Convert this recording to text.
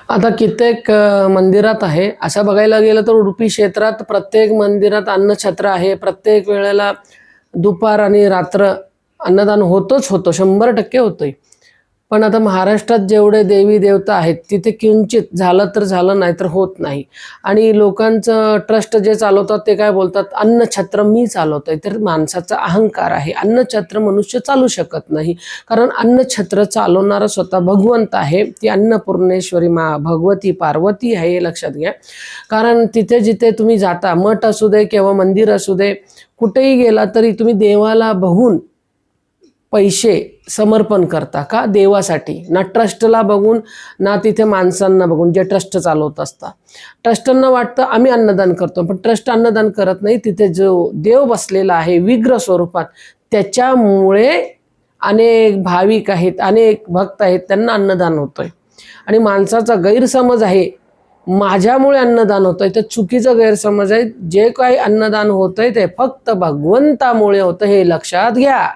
आता कित्येक मंदिरात आहे. असं बघायला गेलं तर उडुपी क्षेत्रात प्रत्येक मंदिरात अन्नछत्र आहे. प्रत्येक वेळेला दुपार आणि रात्र अन्नदान होतंच होतं, 100% होतंय. पण आता महाराष्ट्रात जेवढे देवी देवता आहेत तिथे किंचित झालं तर झालं, नाही तर होत नाही. आणि लोकांचं ट्रस्ट जे चालवतात ते काय बोलतात, अन्नछत्र मी चालवतोय. तर माणसाचा अहंकार आहे. अन्नछत्र मनुष्य चालू शकत नाही, कारण अन्नछत्र चालवणारा स्वतः भगवंत आहे. ती अन्नपूर्णेश्वरी भगवती पार्वती आहे, हे लक्षात घ्या. कारण तिथे जिथे तुम्ही जाता, मठ असू दे किंवा मंदिर असू दे, कुठेही गेला तरी तुम्ही देवाला बघून पैसे समर्पण करता का? देवासाठी. ना ट्रस्टला बघून, ना तिथे माणसांना बघून, जे ट्रस्ट चालवत असतात. ट्रस्टांना वाटतं आम्ही अन्नदान करतो, पण ट्रस्ट अन्नदान करत नाही. तिथे जो देव बसलेला आहे विग्रह स्वरूपात, त्याच्यामुळे अनेक भाविक आहेत, अनेक भक्त आहेत, त्यांना अन्नदान होतंय. आणि माणसाचा गैरसमज आहे माझ्यामुळे अन्नदान होतंय, तर चुकीचा गैरसमज आहे. जे काही अन्नदान होतंय ते फक्त भगवंतामुळे होतं, हे लक्षात घ्या.